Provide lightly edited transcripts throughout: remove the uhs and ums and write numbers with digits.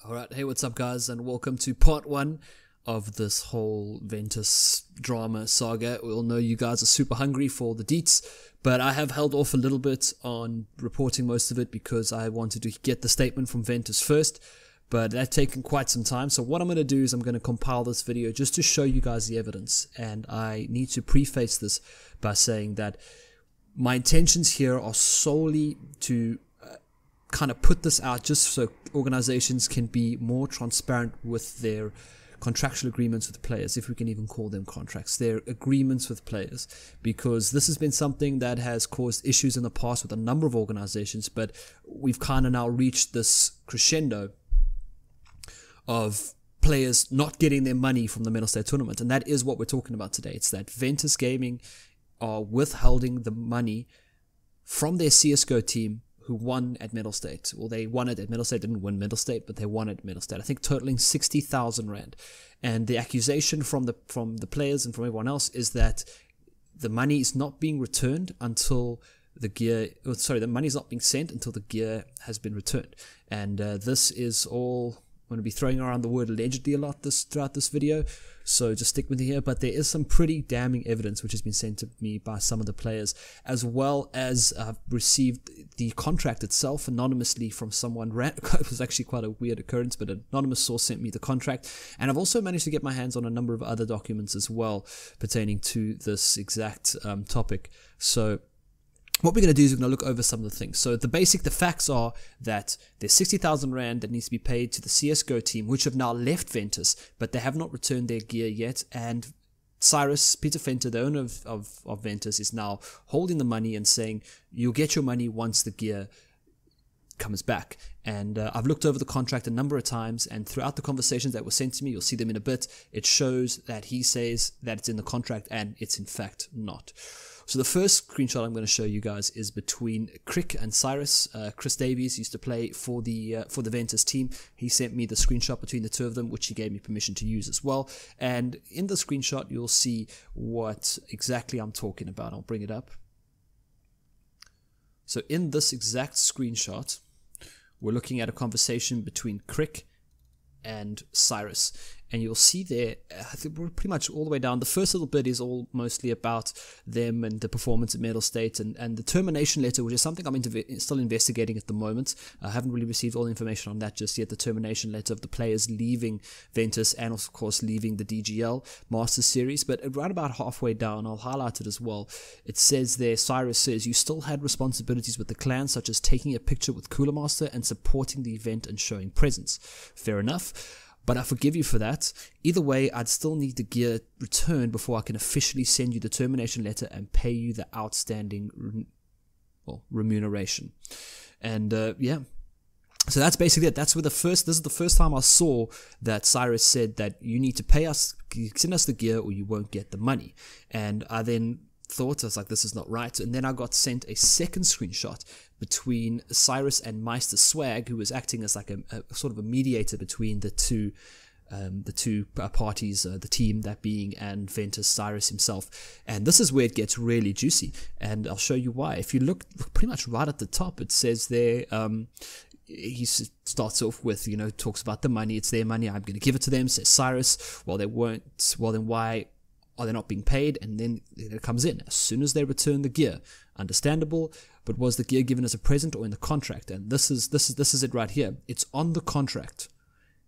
Alright, hey, what's up guys, and welcome to part 1 of this whole Ventus drama saga. We all know you guys are super hungry for the deets, but I have held off a little bit on reporting most of it because I wanted to get the statement from Ventus first, but that's taken quite some time. So what I'm going to do is I'm going to compile this video just to show you guys the evidence, and I need to preface this by saying that my intentions here are solely to kind of put this out just so organizations can be more transparent with their contractual agreements with players, if we can even call them contracts, their agreements with players, because this has been something that has caused issues in the past with a number of organizations, but we've kind of now reached this crescendo of players not getting their money from the Mettlestate tournament, and that is what we're talking about today. It's that Ventus Gaming are withholding the money from their CSGO team who won at Mettlestate. Well, they won it at Mettlestate, didn't win Mettlestate, but they won at Mettlestate. I think totaling 60,000 Rand. And the accusation from the players and from everyone else is that the money is not being returned until the gear, the money is not being sent until the gear has been returned. And this is all, I'm going to be throwing around the word allegedly a lot throughout this video, so just stick with me here. But there is some pretty damning evidence which has been sent to me by some of the players, as well as I've received the contract itself anonymously from someone. It was actually quite a weird occurrence, but an anonymous source sent me the contract, and I've also managed to get my hands on a number of other documents as well pertaining to this exact topic. So what we're going to do is we're going to look over some of the things. So the facts are that there's 60,000 Rand that needs to be paid to the CSGO team, which have now left Ventus, but they have not returned their gear yet. And Cyrus, Peter Fenter, the owner of Ventus, is now holding the money and saying, you'll get your money once the gear comes back. And I've looked over the contract a number of times, and throughout the conversations that were sent to me, you'll see them in a bit, it shows that he says that it's in the contract, and it's in fact not. So the first screenshot I'm going to show you guys is between Crick and Cyrus. Chris Davies used to play for the Ventus team. He sent me the screenshot between the two of them, which he gave me permission to use as well. And in the screenshot, you'll see what exactly I'm talking about. I'll bring it up. So in this exact screenshot, we're looking at a conversation between Crick and Cyrus, and you'll see there, I think we're pretty much all the way down. The first little bit is all mostly about them and the performance at Mettlestate, and the termination letter, which is something I'm still investigating at the moment. I haven't really received all the information on that just yet. The termination letter of the players leaving Ventus and of course leaving the DGL Masters Series, but right about halfway down, I'll highlight it as well. It says there, Cyrus says, you still had responsibilities with the clan, such as taking a picture with Cooler Master and supporting the event and showing presence. Fair enough, but I forgive you for that. Either way, I'd still need the gear returned before I can officially send you the termination letter and pay you the outstanding remuneration. And yeah, so that's basically it. This is the first time I saw that Cyrus said that you need to pay us, send us the gear or you won't get the money. And I then thought, I was like, this is not right. And then I got sent a second screenshot between Cyrus and Meister Swag, who was acting as like a sort of a mediator between the two parties, the team that being, and Ventus, Cyrus himself. And this is where it gets really juicy, and I'll show you why. If you look pretty much right at the top, it says there, he starts off with, talks about the money, it's their money, I'm going to give it to them, says Cyrus. Well, they weren't, well then why are they not being paid? And then it comes in, as soon as they return the gear. Understandable, but was the gear given as a present or in the contract? And this is it right here. It's on the contract.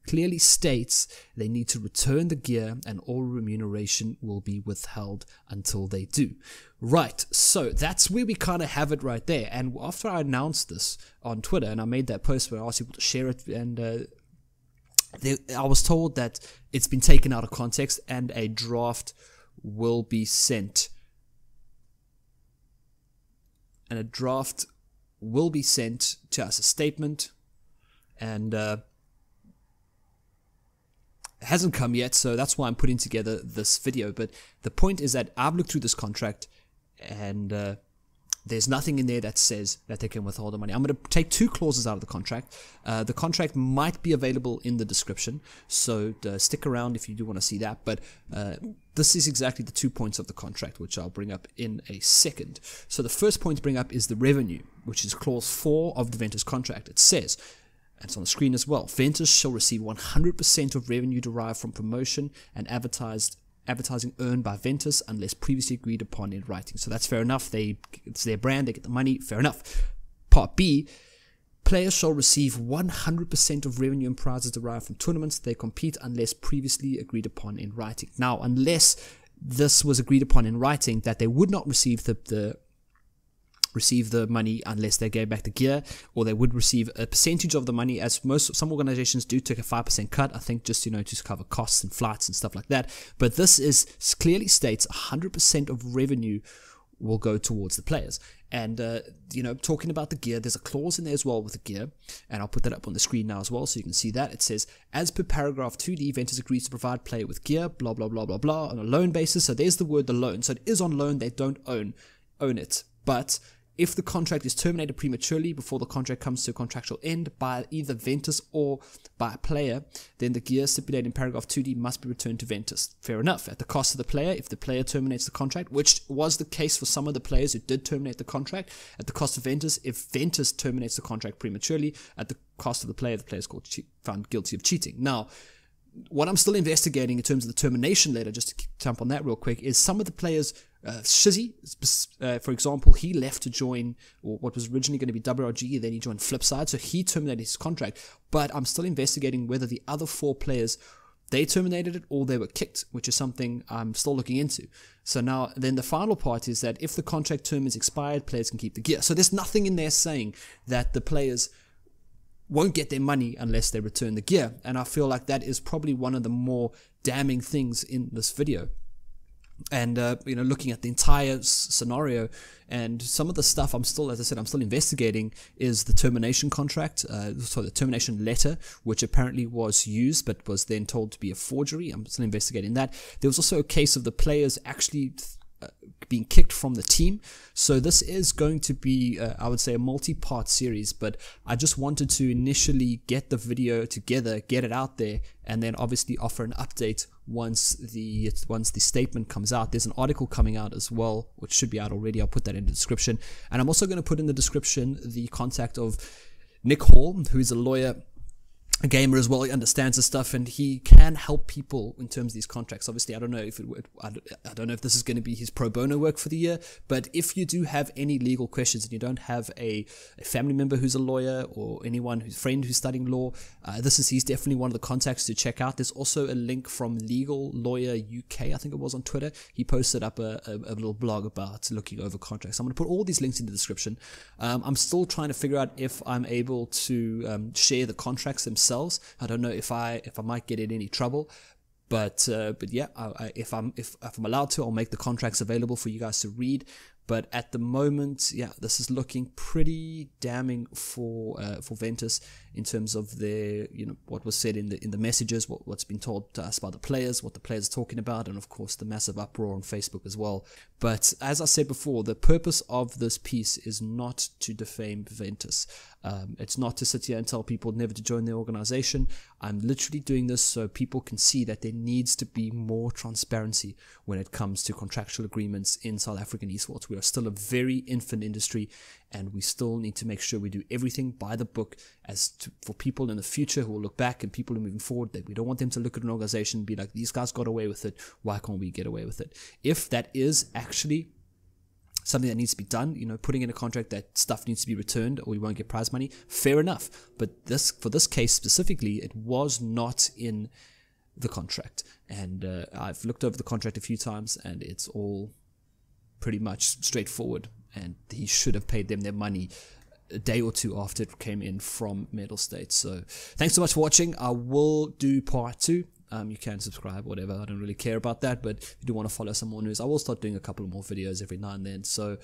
Clearly states they need to return the gear and all remuneration will be withheld until they do. Right, so that's where we kind of have it right there. And after I announced this on Twitter, and I made that post where I asked people to share it, and I was told that it's been taken out of context and a draft will be sent. And a draft will be sent to us, a statement, and it hasn't come yet, so that's why I'm putting together this video. But the point is that I've looked through this contract, and there's nothing in there that says that they can withhold the money. I'm going to take two clauses out of the contract. The contract might be available in the description, so stick around if you do want to see that. But this is exactly the 2 points of the contract, which I'll bring up in a second. So the first point to bring up is the revenue, which is clause 4 of the Ventus contract. It says, and it's on the screen as well. Ventus shall receive 100% of revenue derived from promotion and advertising earned by Ventus unless previously agreed upon in writing. So that's fair enough. It's their brand, they get the money, fair enough. Part B, players shall receive 100% of revenue and prizes derived from tournaments they compete unless previously agreed upon in writing. Now, unless this was agreed upon in writing that they would not receive the money unless they gave back the gear, or they would receive a percentage of the money, as some organizations do take a 5% cut, I think, just to cover costs and flights and stuff like that. But this clearly states 100% of revenue will go towards the players. And talking about the gear, there's a clause in there as well with the gear, and I'll put that up on the screen now as well so you can see that. It says, as per paragraph 2D, Ventus agrees to provide player with gear, blah blah blah blah blah, on a loan basis. So there's the word, the loan. So it is on loan, they don't own it. But if the contract is terminated prematurely before the contract comes to a contractual end by either Ventus or by a player, then the gear stipulated in paragraph 2D must be returned to Ventus. Fair enough. At the cost of the player, if the player terminates the contract, which was the case for some of the players who did terminate the contract, at the cost of Ventus, if Ventus terminates the contract prematurely, at the cost of the player is found guilty of cheating. Now, what I'm still investigating in terms of the termination letter, just to jump on that real quick, is some of the players, Shizzy, for example, he left to join what was originally going to be WRG, then he joined Flipside, so he terminated his contract. But I'm still investigating whether the other 4 players, they terminated it or they were kicked, which is something I'm still looking into. So now, then the final part is that if the contract term is expired, players can keep the gear. So there's nothing in there saying that the players won't get their money unless they return the gear. And I feel like that is probably one of the more damning things in this video. And, looking at the entire scenario and some of the stuff I'm still investigating is the termination contract, the termination letter, which apparently was used but was then told to be a forgery. I'm still investigating that. There was also a case of the players actually being kicked from the team. So this is going to be, I would say, a multi-part series, but I just wanted to initially get the video together, get it out there, and then obviously offer an update once the statement comes out. There's an article coming out as well, which should be out already. I'll put that in the description. And I'm also going to put in the description the contact of Nick Hall, who is a lawyer, a gamer as well. He understands the stuff, and he can help people in terms of these contracts. Obviously, I don't know if I don't know if this is going to be his pro bono work for the year, but if you do have any legal questions and you don't have a family member who's a lawyer or anyone who's friend who's studying law, he's definitely one of the contacts to check out. There's also a link from Legal Lawyer UK, I think it was, on Twitter. He posted up a little blog about looking over contracts. I'm going to put all these links in the description. I'm still trying to figure out if I'm able to share the contracts themselves. I don't know if I might get in any trouble, but yeah, if I'm allowed to, I'll make the contracts available for you guys to read. But at the moment, yeah, this is looking pretty damning for Ventus in terms of their, what was said in the messages, what's been told to us by the players, what the players are talking about, and of course the massive uproar on Facebook as well. But as I said before, the purpose of this piece is not to defame Ventus. It's not to sit here and tell people never to join their organization. I'm literally doing this so people can see that there needs to be more transparency when it comes to contractual agreements in South African esports. We are still a very infant industry, and we still need to make sure we do everything by the book for people in the future who will look back, and people who are moving forward, that we don't want them to look at an organization and be like, these guys got away with it, why can't we get away with it? If that is actually something that needs to be done, putting in a contract that stuff needs to be returned or we won't get prize money, fair enough. But for this case specifically, it was not in the contract. And I've looked over the contract a few times, and it's all pretty much straightforward. And he should have paid them their money a day or two after it came in from Mettlestate. So thanks so much for watching. I will do part 2. You can subscribe, whatever. I don't really care about that, but if you do want to follow some more news, I will start doing a couple more videos every now and then. So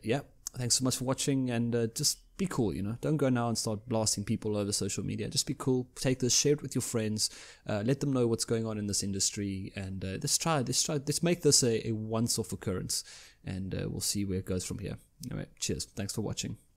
yeah, thanks so much for watching, and just be cool, Don't go now and start blasting people over social media. Just be cool. Take this, share it with your friends, let them know what's going on in this industry, and let's make this a once-off occurrence, and we'll see where it goes from here. Anyway, cheers. Thanks for watching.